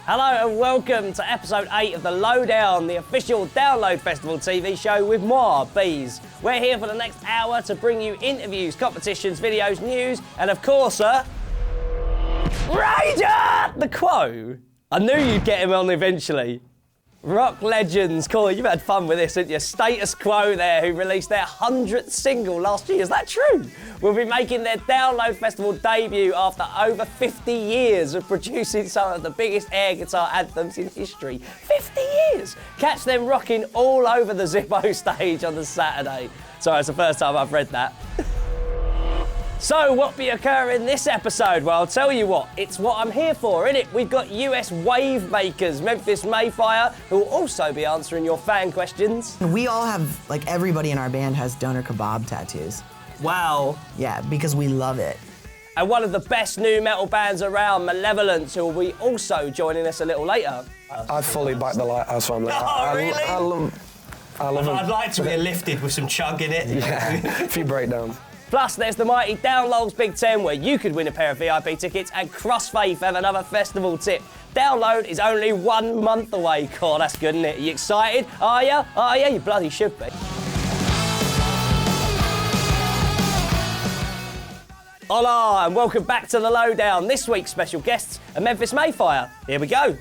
Hello and welcome to episode 8 of the Lowdown, the official Download Festival TV show with moi, Bees. We're here for the next hour to bring you interviews, competitions, videos, news, and of course, Ranger! The Quo. I knew you'd get him on eventually. Rock legends. Cool, you've had fun with this, haven't you? Status Quo there, who released their 100th single last year. Is that true? Will be making their Download Festival debut after over 50 years of producing some of the biggest air guitar anthems in history. 50 years! Catch them rocking all over the Zippo stage on the Saturday. Sorry, it's the first time I've read that. So, what be occurring this episode? Well, I'll tell you what, it's what I'm here for, innit? We've got US wave makers, Memphis Mayfire, who will also be answering your fan questions. We all have, like, everybody in our band has doner kebab tattoos. Wow. Yeah, because we love it. And one of the best new metal bands around, Malevolence, who will be also joining us a little later. I fully back the Lighthouse family. Oh, really? I love them. I'd like to be lifted with some chug in it. Yeah, a few breakdowns. Plus, there's the mighty Download's Big Ten, where you could win a pair of VIP tickets, and Crossfaith have another festival tip. Download is only 1 month away. God, that's good, isn't it? Are you excited? Are you? Oh, yeah, you bloody should be. Hola, and welcome back to the Lowdown. This week's special guests are Memphis Mayfire. Here we go.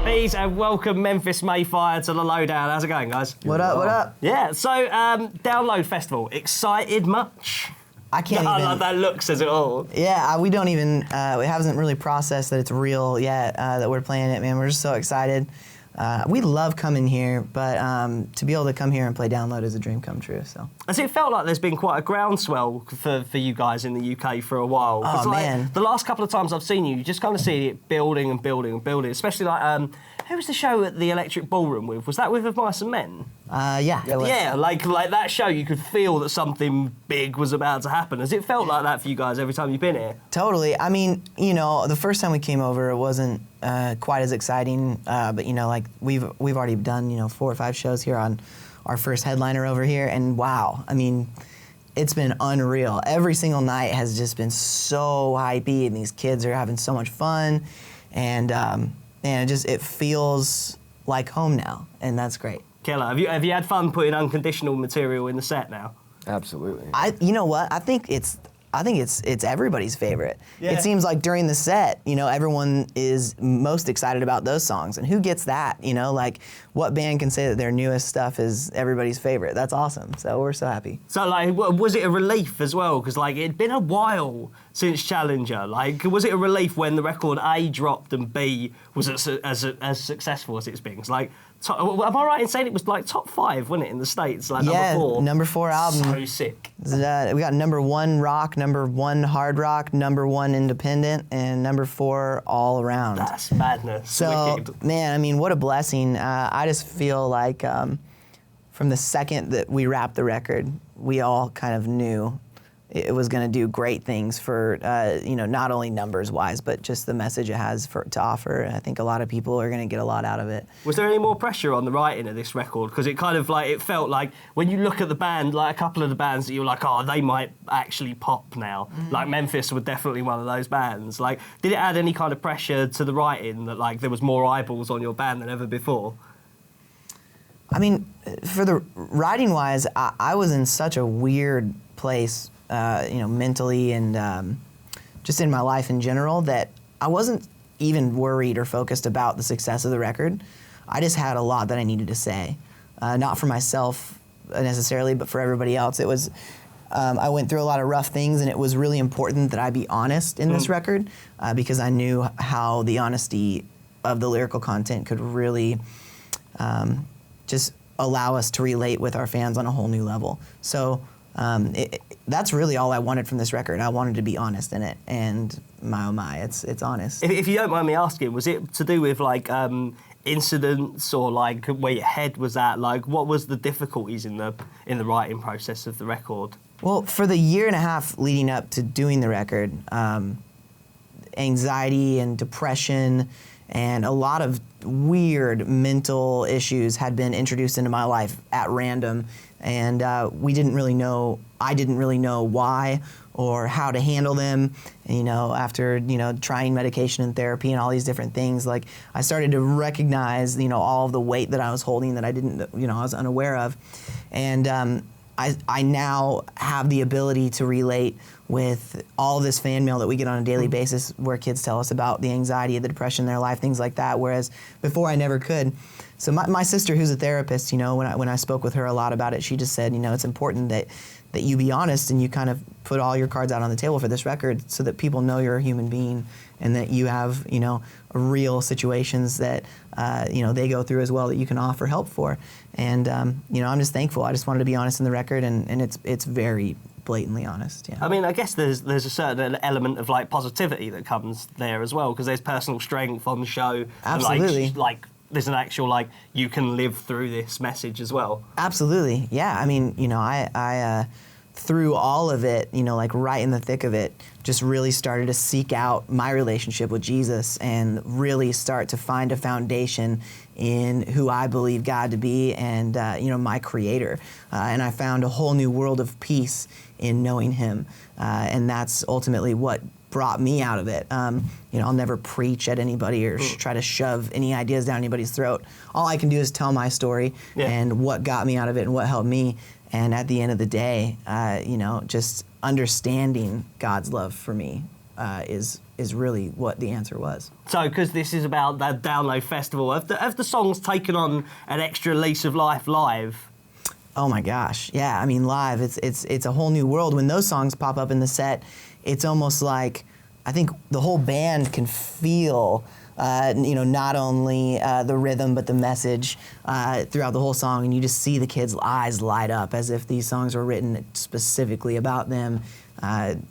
Please and welcome Memphis Mayfire to the Lowdown. How's it going, guys? What up, what up? Yeah, so Download Festival, excited much? I can't I even... like that look says it all. Yeah, we don't even, we haven't really processed that it's real yet, that we're playing it, man. We're just so excited. We love coming here, but to be able to come here and play Download is a dream come true, so. Has it felt like there's been quite a groundswell for you guys in the UK for a while? Oh, man. The last couple of times I've seen you just kind of see it building and building and building, especially like, who was the show at the Electric Ballroom with? Was that with Of Mice and Men? Yeah. It was. Yeah, like that show, you could feel that something big was about to happen. Has it felt like that for you guys every time you've been here? Totally. I mean, you know, the first time we came over, it wasn't quite as exciting, but you know, like we've already done, you know, 4 or 5 shows here on our first headliner over here, and wow, I mean, it's been unreal. Every single night has just been so hypey, and these kids are having so much fun, and it feels like home now, and that's great. Killer, have you had fun putting unconditional material in the set now? Absolutely. You know what? I think it's everybody's favorite. Yeah. It seems like during the set, you know, everyone is most excited about those songs, and who gets that? You know, like what band can say that their newest stuff is everybody's favorite? That's awesome. So we're so happy. So like, was it a relief as well? Because like it'd been a while since Challenger. Like, was it a relief when the record A dropped and B was as successful as it's been? It's like, am I right in saying it was like top 5, wasn't it, in the States? Like number 4 album. So sick. We got number 1 rock, number 1 hard rock, number 1 independent, and number 4 all around. That's madness. So, Wicked. man, I mean, what a blessing. I just feel like from the second that we wrapped the record, we all kind of knew it was going to do great things for, you know, not only numbers-wise, but just the message it has to offer. I think a lot of people are going to get a lot out of it. Was there any more pressure on the writing of this record? Because it kind of like, it felt like when you look at the band, like a couple of the bands that you were like, oh, they might actually pop now. Like Memphis were definitely one of those bands. Like, did it add any kind of pressure to the writing that like there was more eyeballs on your band than ever before? I mean, for the writing-wise, I was in such a weird place, you know, mentally and just in my life in general, that I wasn't even worried or focused about the success of the record. I just had a lot that I needed to say, not for myself necessarily, but for everybody else. It was, I went through a lot of rough things, and it was really important that I be honest in this record, because I knew how the honesty of the lyrical content could really just allow us to relate with our fans on a whole new level. So that's really all I wanted from this record. I wanted to be honest in it, and my oh my, it's honest. If you don't mind me asking, was it to do with like incidents or like where your head was at? Like, what was the difficulties in the writing process of the record? Well, for the year and a half leading up to doing the record, anxiety and depression and a lot of weird mental issues had been introduced into my life at random, and I didn't really know why or how to handle them. And, after trying medication and therapy and all these different things, like I started to recognize all of the weight that I was holding that I didn't I was unaware of, and I now have the ability to relate with all this fan mail that we get on a daily basis where kids tell us about the anxiety, the depression in their life, things like that, whereas before I never could. So my sister, who's a therapist, when I spoke with her a lot about it, she just said, it's important that you be honest and you kind of put all your cards out on the table for this record so that people know you're a human being and that you have, real situations that, they go through as well that you can offer help for. And, I'm just thankful. I just wanted to be honest in the record, and it's very blatantly honest. Yeah. I mean, I guess there's a certain element of like positivity that comes there as well, because there's personal strength on the show. Absolutely. And, like there's an actual you can live through this message as well. Absolutely. Yeah. I mean, I through all of it, right in the thick of it, just really started to seek out my relationship with Jesus and really start to find a foundation in who I believe God to be and, my creator. And I found a whole new world of peace in knowing him. And that's ultimately what brought me out of it. I'll never preach at anybody or try to shove any ideas down anybody's throat. All I can do is tell my story and what got me out of it and what helped me. And at the end of the day, just understanding God's love for me is really what the answer was. So, because this is about the Download Festival, have the songs taken on an extra lease of life live? Oh my gosh, yeah. I mean, live, it's a whole new world. When those songs pop up in the set, it's almost like I think the whole band can feel. Not only the rhythm but the message throughout the whole song, and you just see the kids' eyes light up as if these songs were written specifically about them.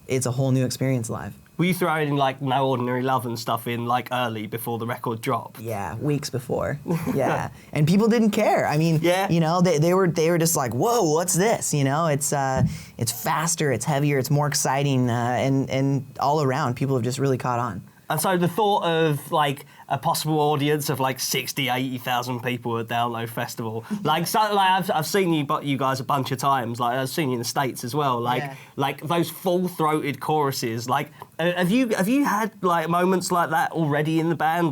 It's a whole new experience live. Were you throwing No Ordinary Love and stuff in early before the record dropped? Yeah, weeks before. Yeah, and people didn't care. I mean, they were just like, whoa, what's this? It's faster, it's heavier, it's more exciting, and all around people have just really caught on. And so the thought of a possible audience of 60, 80,000 people at Download Festival, I've seen you guys a bunch of times. I've seen you in the States as well. Those full-throated choruses. Have you had moments like that already in the band?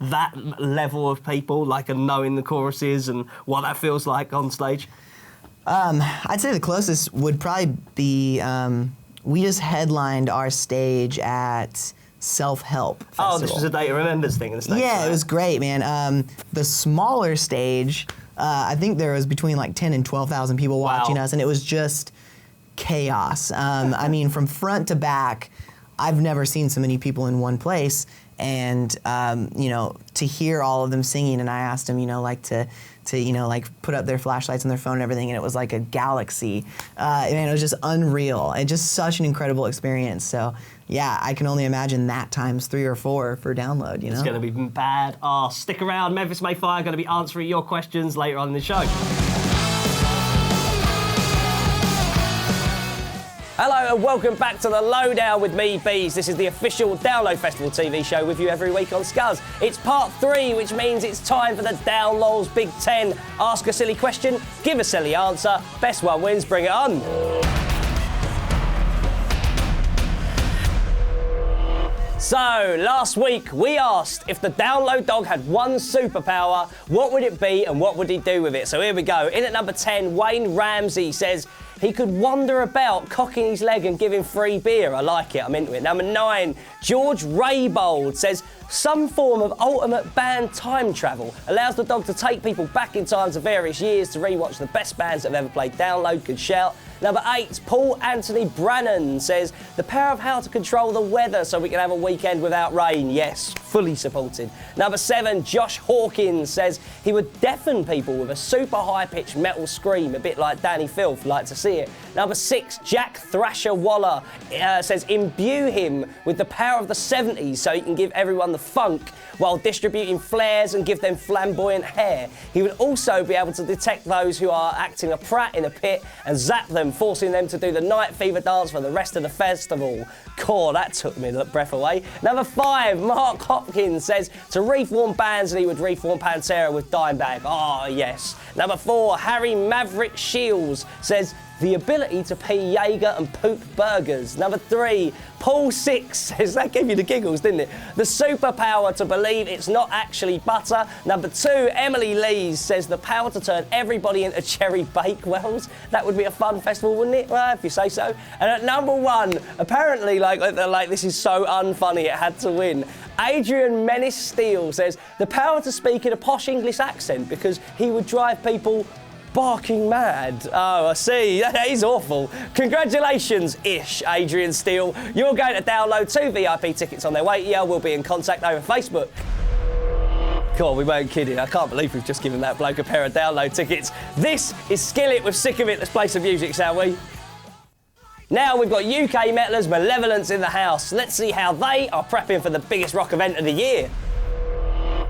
That level of people, and knowing the choruses and what that feels like on stage. I'd say the closest would probably be we just headlined our stage at Self-Help Festival. Oh, this was a Day to Remembers thing in the States. Yeah, right? It was great, man. The smaller stage, I think there was between 10 and 12,000 people watching us, and it was just chaos. I mean, from front to back, I've never seen so many people in one place, and to hear all of them singing, and I asked them, to put up their flashlights on their phone and everything, and it was like a galaxy. And it was just unreal, and just such an incredible experience. So, yeah, I can only imagine that times 3 or 4 for Download, It's going to be bad. Stick around. Memphis Mayfire going to be answering your questions later on in the show. Hello and welcome back to the Lowdown with me, Bees. This is the official Download Festival TV show with you every week on Scuzz. It's part 3, which means it's time for the Downloads Big 10. Ask a silly question, give a silly answer, best one wins, bring it on. So, last week we asked if the Download Dog had one superpower, what would it be and what would he do with it? So here we go. In at number 10, Wayne Ramsey says he could wander about, cocking his leg and giving free beer. I like it, I'm into it. Number 9, George Raybold says some form of ultimate band time travel allows the dog to take people back in time to various years to rewatch the best bands that have ever played Download. Good shout. Number 8, Paul Anthony Brannan says the power of how to control the weather so we can have a weekend without rain. Yes, fully supported. Number 7, Josh Hawkins says he would deafen people with a super high-pitched metal scream, a bit like Danny Filth. Like to see it. Number 6, Jack Thrasher Waller says imbue him with the power of the 70s so he can give everyone the funk while distributing flares and give them flamboyant hair. He would also be able to detect those who are acting a prat in a pit and zap them forcing them to do the Night Fever dance for the rest of the festival. Cool, that took me the breath away. Number 5, Mark Hopkins says to reform Bansley would reform Pantera with Dimebag. Oh, yes. Number 4, Harry Maverick Shields says the ability to pee Jaeger and poop burgers. Number 3, Paul 6 says, that gave you the giggles, didn't it? The superpower to believe it's not actually butter. Number 2, Emily Lees says the power to turn everybody into cherry bakewells. That would be a fun festival, wouldn't it? Well, if you say so. And at number 1, apparently, like this is so unfunny, it had to win. Adrian Menace Steele says the power to speak in a posh English accent because he would drive people barking mad. Oh, I see. That is awful. Congratulations-ish, Adrian Steele. You're going to download 2 VIP tickets on their way here. We'll be in contact over Facebook. God, we weren't kidding. I can't believe we've just given that bloke a pair of download tickets. This is Skillet with Sick of It. Let's play some music, shall we? Now we've got UK metalers Malevolence in the house. Let's see how they are prepping for the biggest rock event of the year.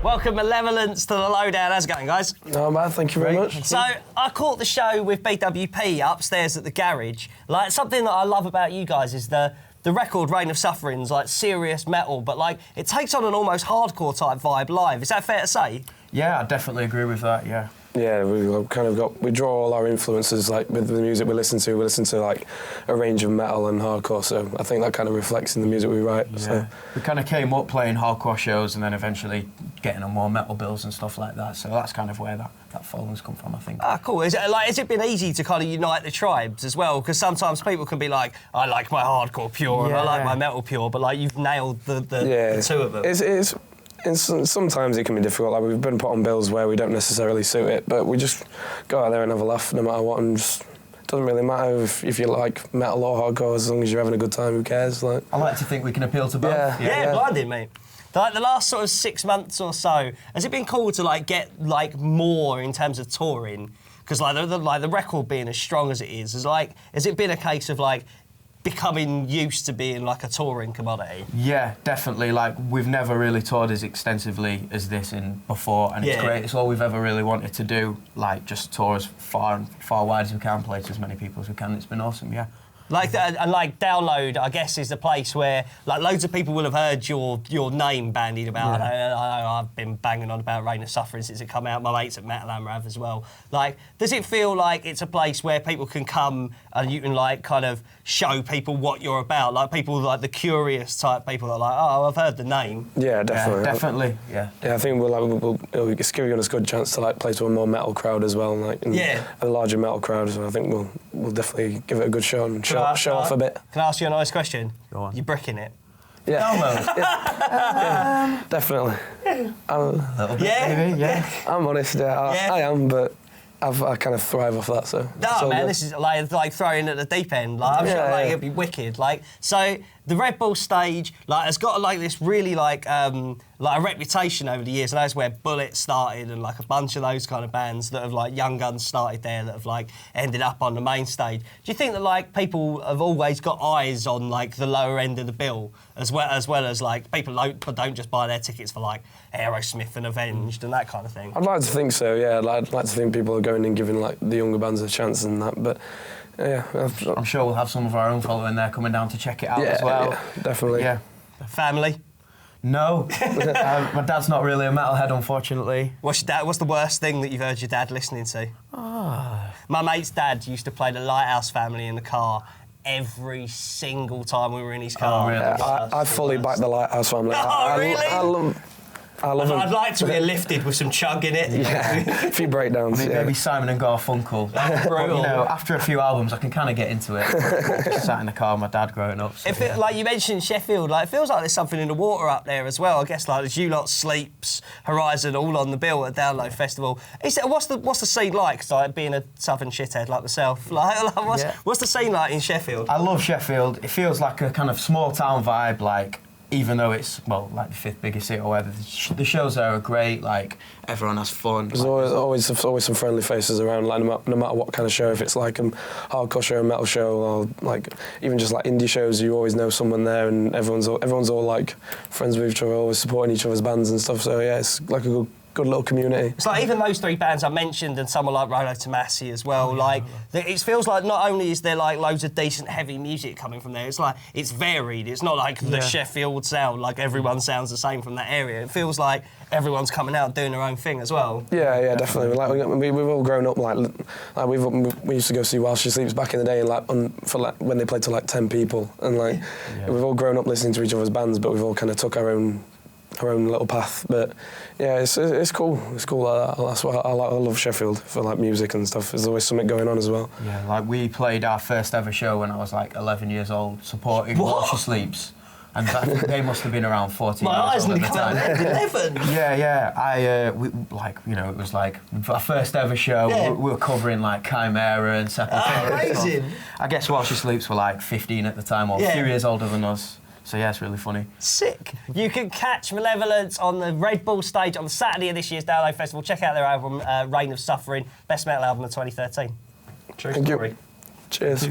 Welcome, Malevolence, to the Lowdown. How's it going, guys? No, man, thank you very much. So, I caught the show with BWP upstairs at the garage. Like, something that I love about you guys is the record Reign of Suffering's like serious metal, but like it takes on an almost hardcore type vibe live. Is that fair to say? Yeah, I definitely agree with that, yeah. Yeah, we draw all our influences like with the music we listen to. We listen to like a range of metal and hardcore, so I think that kind of reflects in the music we write. Yeah. So. We kind of came up playing hardcore shows and then eventually getting on more metal bills and stuff like that. So that's kind of where that following's come from, I think. Ah, cool. Has it been easy to kind of unite the tribes as well? Because sometimes people can be like, I like my hardcore pure and I like my metal pure, but like you've nailed the two of them. Sometimes it can be difficult. Like we've been put on bills where we don't necessarily suit it, but we just go out there and have a laugh no matter what, and just it doesn't really matter if you like metal or hardcore, as long as you're having a good time. Who cares? Like I like to think we can appeal to both. Yeah, blinded, mate. Like the last sort of 6 months or so, has it been cool to like get like more in terms of touring? Because like the record being as strong as it is, has it been a case of like becoming used to being like a touring commodity? Yeah, definitely. Like we've never really toured as extensively as this before, and it's great. It's all we've ever really wanted to do. Like just tour as far wide as we can, play to as many people as we can. It's been awesome, yeah. And like Download, I guess, is the place where like loads of people will have heard your name bandied about. Yeah. I've been banging on about Reign of Suffering since it come out. My mates at Metal Amrav as well. Like, does it feel like it's a place where people can come and you can like kind of show people what you're about? Like people like the curious type people that are like, oh, I've heard the name. Yeah, definitely. Yeah, definitely. Yeah. Yeah, I think it's giving us a good chance to like play to a more metal crowd as well, like a larger metal crowd. So I think we'll definitely give it a good show and show off a bit. Can I ask you a nice question? Go on. You're bricking it. Yeah. Yeah, definitely. A little bit, maybe, yeah. I'm honest, I am, but I kind of thrive off that, so. No, man, this is like throwing at the deep end. Like, I'm sure like, it'd be wicked. Like, so the Red Bull stage, like, has got like this really like a reputation over the years, and that's where Bullet started, and like a bunch of those kind of bands that have like Young Guns started there that have like ended up on the main stage. Do you think that like people have always got eyes on like the lower end of the bill, as well as like people don't just buy their tickets for like Aerosmith and Avenged and that kind of thing? I'd like to think so, yeah. I'd like to think people are going and giving like the younger bands a chance and that, but yeah. I'm sure we'll have some of our own following there coming down to check it out as well. Yeah, definitely. Yeah. Family? No. My dad's not really a metalhead, unfortunately. What's the worst thing that you've heard your dad listening to? My mate's dad used to play the Lighthouse Family in the car every single time we were in his car. Oh, really? I fully back the Lighthouse Family. Oh, really? I love them. I'd like to be lifted with some chug in it. Yeah, a few breakdowns. Maybe Simon and Garfunkel. But, you know, after a few albums, I can kind of get into it. Just sat in the car with my dad growing up. So, like you mentioned Sheffield, like it feels like there's something in the water up there as well. I guess like there's You Lot, Sleeps, Horizon, all on the bill at Download Festival. What's the scene like? 'Cause, like being a southern shithead like myself, what's the scene like in Sheffield? I love Sheffield. It feels like a kind of small town vibe, like. Even though it's, well, like the 5th biggest city or whatever, the shows there are great, like, everyone has fun. There's always some friendly faces around, like, no matter what kind of show, if it's like a hardcore show, a metal show, or like, even just like indie shows, you always know someone there, and everyone's all like, friends with each other, always supporting each other's bands and stuff, so yeah, it's like a good little community. It's like even those three bands I mentioned and someone like Rolo Tomasi as well, it feels like not only is there like loads of decent heavy music coming from there, it's like it's varied. It's not like the Sheffield sound, like everyone sounds the same from that area. It feels like everyone's coming out doing their own thing as well. Yeah, definitely. Like we've all grown up like we used to go see While She Sleeps back in the day, when they played to like 10 people, and we've all grown up listening to each other's bands, but we've all kind of took our own little path. But yeah, it's cool. It's cool. That's why I love Sheffield for like music and stuff. There's always something going on as well. Yeah, like we played our first ever show when I was like 11 years old, supporting While She Sleeps. And they must have been around 14 years old at the time. 11? Yeah. It was like our first ever show. Yeah. We were covering like Chimera and Sepultura. Amazing. I guess While She Sleeps were like 15 at the time, or a few years older than us. So yeah, it's really funny. Sick. You can catch Malevolence on the Red Bull stage on the Saturday of this year's Download Festival. Check out their album, Reign of Suffering, best metal album of 2013. True Thank story. you. Cheers.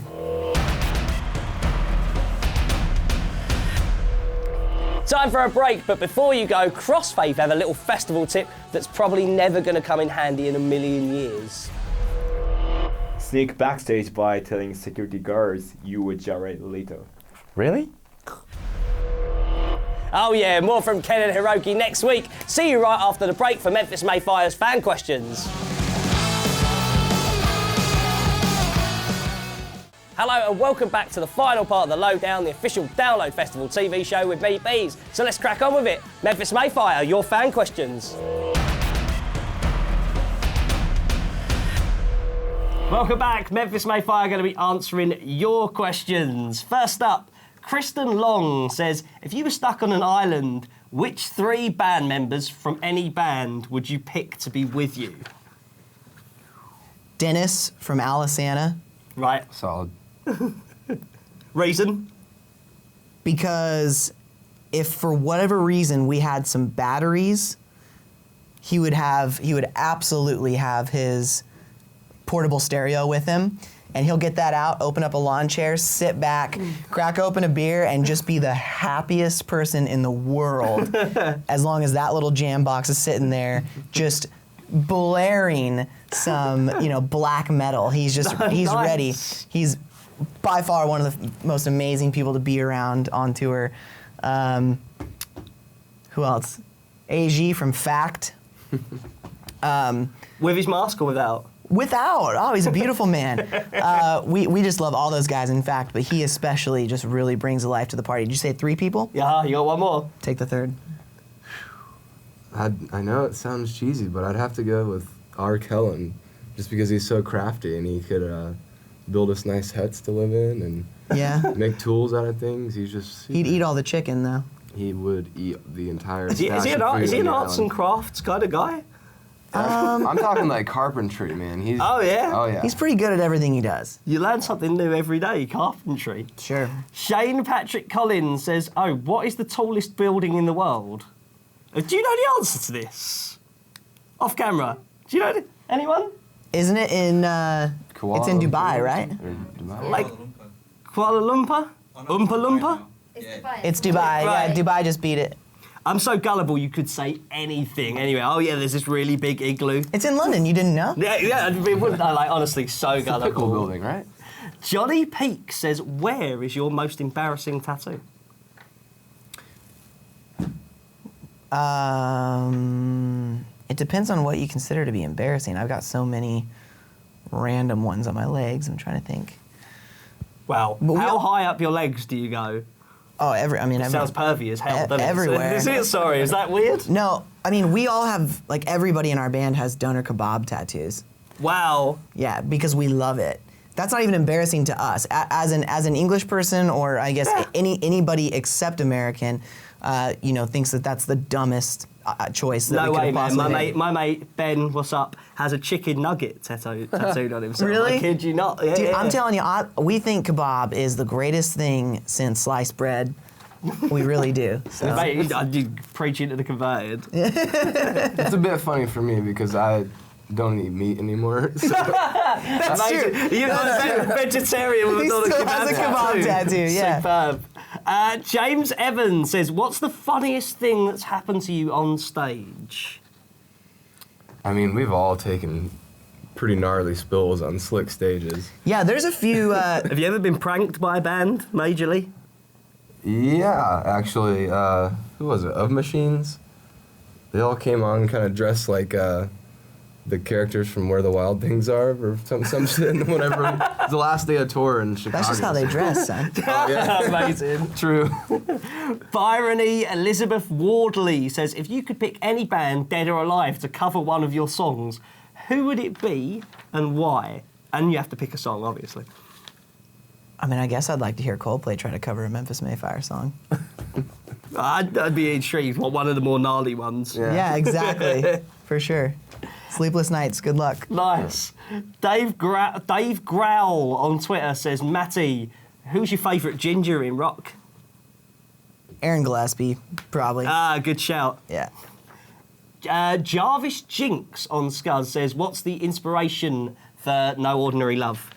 Time for a break, but before you go, Crossfaith have a little festival tip that's probably never going to come in handy in a million years. Sneak backstage by telling security guards you were Jared Leto. Really? Oh yeah, more from Ken and Hiroki next week. See you right after the break for Memphis Mayfire's fan questions. Hello and welcome back to the final part of the Lowdown, the official Download Festival TV show with me, Bees. So let's crack on with it. Memphis Mayfire, your fan questions. Welcome back. Memphis Mayfire going to be answering your questions. First up, Kristen Long says, if you were stuck on an island, which 3 band members from any band would you pick to be with you? Dennis from Alisana. Right. Solid. Reason? Because if for whatever reason we had some batteries, he would absolutely have his portable stereo with him, and he'll get that out, open up a lawn chair, sit back, crack open a beer, and just be the happiest person in the world as long as that little jam box is sitting there just blaring some, black metal. He's Nice. ready. He's by far one of the most amazing people to be around on tour. Who else? AG from Fact. With his mask or without? Without. Oh, he's a beautiful man. We just love all those guys, in fact, but he especially just really brings life to the party. Did you say 3 people? Yeah, you got one more. Take the third. I know it sounds cheesy, but I'd have to go with R. Kellen, just because he's so crafty and he could build us nice huts to live in and make tools out of things. He's just... He'd eat all the chicken, though. He would eat the entire... Is he an arts and crafts kind of guy? I'm talking like carpentry, man. Oh, yeah? Oh, yeah. He's pretty good at everything he does. You learn something new every day, carpentry. Sure. Shane Patrick Collins says, what is the tallest building in the world? Do you know the answer to this? Off camera. Do you know anyone? Isn't it in... it's in Dubai, right? Dubai. Like Kuala Lumpur? Oompa Loompa? It's Dubai. Right. Yeah, Dubai just beat it. I'm so gullible you could say anything. Anyway, there's this really big igloo. It's in London. You didn't know? Yeah, it wouldn't I? Like, honestly, so It's the gullible. pickle building, right? Johnny Peak says, where is your most embarrassing tattoo? It depends on what you consider to be embarrassing. I've got so many random ones on my legs. I'm trying to think. Wow. How high up your legs do you go? Oh, Sounds pervy as hell, doesn't it? everywhere. Is it? Sorry, is that weird? No, we all have, everybody in our band has doner kebab tattoos. Wow. Yeah, because we love it. That's not even embarrassing to us. As an English person, or I guess anybody except American, thinks that that's the dumbest choice that No we could way, have man. possibly made. My mate Ben, what's up, has a chicken nugget tattooed on himself. Really? I kid you not. Yeah, Dude, yeah. I'm telling you, we think kebab is the greatest thing since sliced bread. We really do. So. Mate, you preaching to the converted. It's a bit funny for me because I don't eat meat anymore. So That's true. You're not a vegetarian with He a still has a kebab tattoo, yeah. Superb. James Evans says, what's the funniest thing that's happened to you on stage? I mean, we've all taken pretty gnarly spills on slick stages. Yeah, there's a few. Have you ever been pranked by a band, majorly? Yeah, actually, who was it? Of Machines? They all came on kind of dressed like the characters from Where the Wild Things Are, or some shit, whatever. It was the last day of tour in Chicago. That's just how they dress, son. Oh, yeah. Amazing. True. Byrony Elizabeth Wardley says, if you could pick any band, dead or alive, to cover one of your songs, who would it be and why? And you have to pick a song, obviously. I mean, I guess I'd like to hear Coldplay try to cover a Memphis Mayfire song. I'd be intrigued. What, one of the more gnarly ones? Yeah, exactly. For sure. Sleepless nights. Good luck. Nice. Dave Growl on Twitter says, Matty, who's your favourite ginger in rock? Aaron Gillespie, probably. Good shout. Yeah. Jarvis Jinx on Scuzz says, what's the inspiration for No Ordinary Love?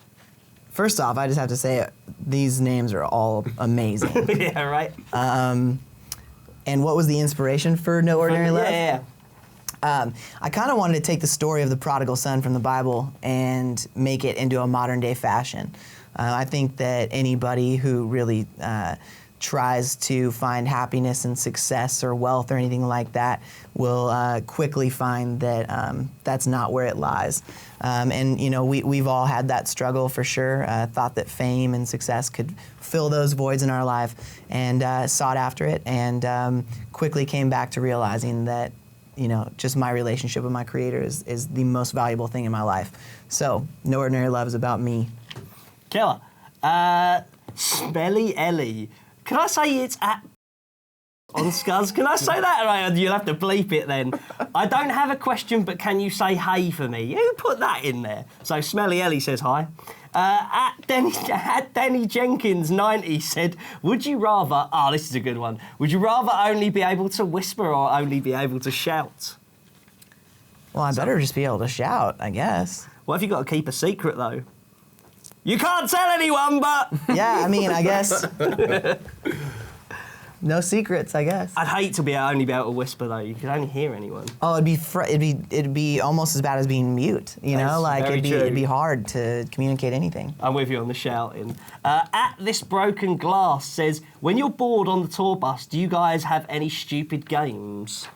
First off, I just have to say these names are all amazing. Yeah, right? And what was the inspiration for No Ordinary Love? Yeah. I kind of wanted to take the story of the prodigal son from the Bible and make it into a modern day fashion. I think that anybody who really tries to find happiness and success or wealth or anything like that will quickly find that that's not where it lies. And you know, we've all had that struggle for sure. Thought that fame and success could fill those voids in our life, and sought after it, and quickly came back to realizing that, you know, just my relationship with my Creator is the most valuable thing in my life. So, No Ordinary Love is about me. Killer. Smelly Ellie. Can I say it's at on Scuzz? Can I say that? Right, you'll have to bleep it then. I don't have a question, but can you say hey for me? Who put that in there? So Smelly Ellie says hi. At Danny Jenkins 90 said, would you rather, this is a good one, would you rather only be able to whisper or only be able to shout? Well, I better just be able to shout, I guess. What if you got to keep a secret though? You can't tell anyone, but... Yeah, I mean, I guess. No secrets, I guess. I'd hate to only be able to whisper though. You could only hear anyone. Oh, it'd be almost as bad as being mute. You know, like it'd be hard to communicate anything. I'm with you on the shouting. At This Broken Glass says, when you're bored on the tour bus, do you guys have any stupid games?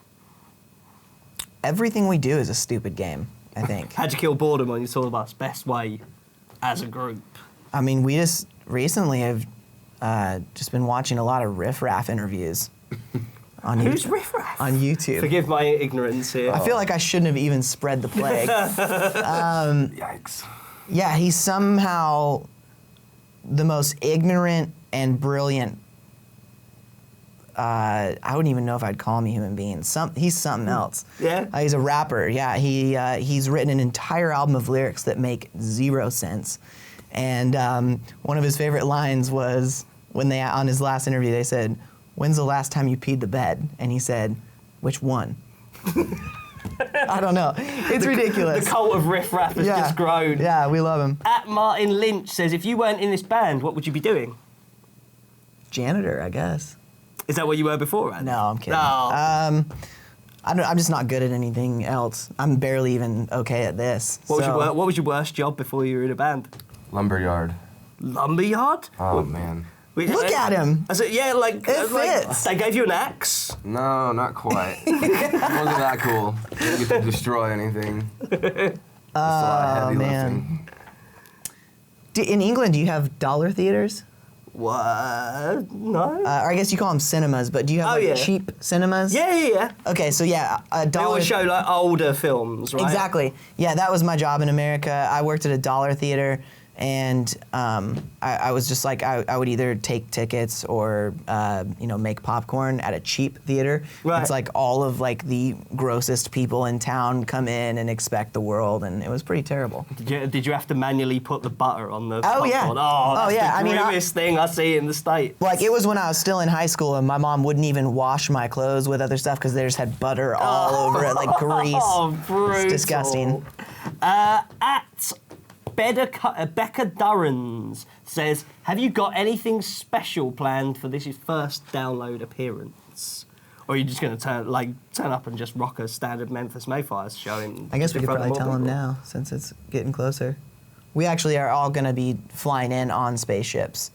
Everything we do is a stupid game, I think. How'd you kill boredom on your tour bus? Best way as a group. I mean, we just recently have just been watching a lot of Riff Raff interviews. Who's Riff Raff? On YouTube. Forgive my ignorance here. I feel like I shouldn't have even spread the plague. Yikes. Yeah, he's somehow the most ignorant and brilliant. I wouldn't even know if I'd call him a human being. He's something else. Yeah? He's a rapper. Yeah, he's written an entire album of lyrics that make zero sense. And one of his favorite lines was when on his last interview they said, "When's the last time you peed the bed?" And he said, "Which one?" I don't know. It's ridiculous. The cult of Riff Raff has just grown. Yeah, we love him. At Martin Lynch says, if you weren't in this band, what would you be doing? Janitor, I guess. Is that what you were before, Randy? No, I'm kidding. Oh. I'm just not good at anything else. I'm barely even okay at this. What was your worst job before you were in a band? Lumberyard. Lumberyard? Oh, man. Look at him. I said, yeah, like, It fits. They gave you an axe? No, not quite. It wasn't that cool. You get to destroy anything. It's a lot of heavy man. lifting. In England, do you have dollar theaters? What? No. Or I guess you call them cinemas, but do you have cheap cinemas? Yeah. Okay, so yeah, a They dollar. always show like older films, right? Exactly. Yeah, that was my job in America. I worked at a dollar theater, and I was just like, I would either take tickets or make popcorn at a cheap theater. Right. It's like all of like the grossest people in town come in and expect the world, and it was pretty terrible. Did you have to manually put the butter on the Oh, popcorn? yeah. Oh, that's yeah. the grimmest thing I see in the States. Like, it was when I was still in high school, and my mom wouldn't even wash my clothes with other stuff because they just had butter all over it, like grease. Oh, brutal. It's disgusting. At Becca Durrans says, have you got anything special planned for this first download appearance? Or Or are you just going to turn up and just rock a standard Memphis Mayfires show? I guess we could probably tell them now, since it's getting closer. We actually are all going to be flying in on spaceships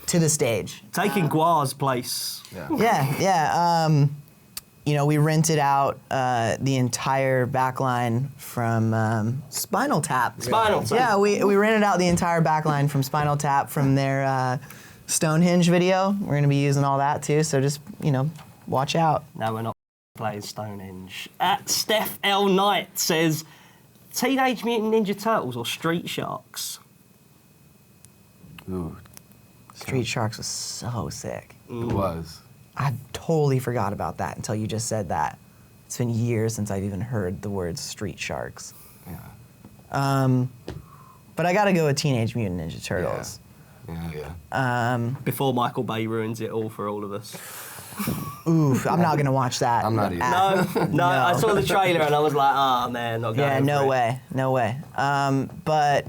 to the stage. Taking Gua's place. Yeah. You know, we rented out the entire backline from Spinal Tap. Spinal Tap. Yeah, we rented out the entire backline from Spinal Tap from their Stonehenge video. We're going to be using all that too, so just, you know, watch out. No, we're not playing Stonehenge. At Steph L. Knight says, Teenage Mutant Ninja Turtles or Street Sharks? Ooh, Street Sharks was so sick. it was. I totally forgot about that until you just said that. It's been years since I've even heard the words Street Sharks. Yeah. But I gotta go with Teenage Mutant Ninja Turtles. Yeah. Before Michael Bay ruins it all for all of us. Oof, I'm not gonna watch that. I'm not either. No, I saw the trailer and I was like, oh man, not going Yeah, no way. But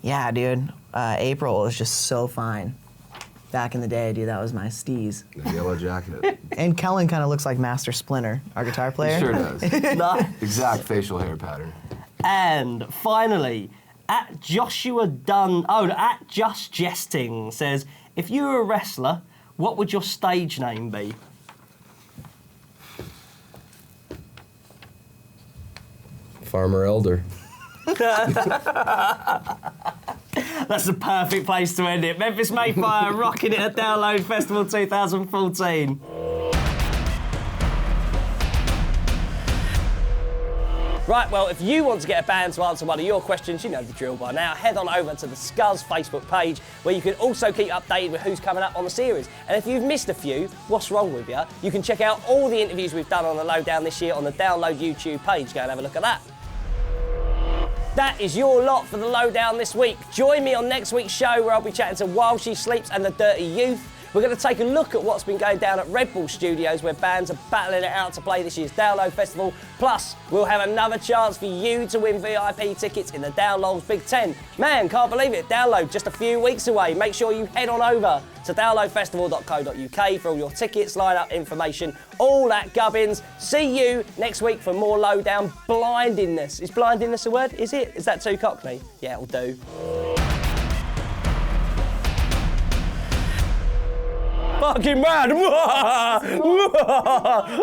yeah, dude, April was just so fine. Back in the day, dude, that was my steez. The yellow jacket. And Kellen kind of looks like Master Splinter, our guitar player. He sure does. No. Exact facial hair pattern. And finally, at Just Jesting says, if you were a wrestler, what would your stage name be? Farmer Elder. That's the perfect place to end it. Memphis Mayfire rocking it at Download Festival 2014. Right, well, if you want to get a band to answer one of your questions, you know the drill by now, head on over to the Scuzz Facebook page, where you can also keep updated with who's coming up on the series. And if you've missed a few, what's wrong with you? You can check out all the interviews we've done on the Lowdown this year on the Download YouTube page. Go and have a look at that. That is your lot for the Lowdown this week. Join me on next week's show, where I'll be chatting to While She Sleeps and the Dirty Youth. We're going to take a look at what's been going down at Red Bull Studios, where bands are battling it out to play this year's Download Festival. Plus, we'll have another chance for you to win VIP tickets in the Download's Big Ten. Man, can't believe it. Download just a few weeks away. Make sure you head on over to downloadfestival.co.uk for all your tickets, line-up information, all that gubbins. See you next week for more Lowdown blindiness. Is blindiness a word? Is it? Is that too cockney? Yeah, it'll do. Barking mad!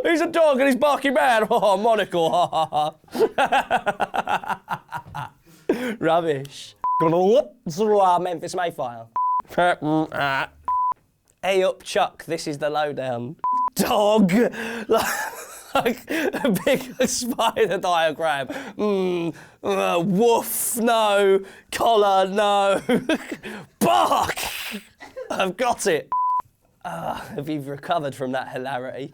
He's a dog and he's barking mad! Oh, monocle! Rubbish. Memphis Mayfire. Hey up, Chuck, this is the Lowdown. Dog! Like a big spider diagram. Woof, no. Collar, no. Bark! I've got it. Have you recovered from that hilarity?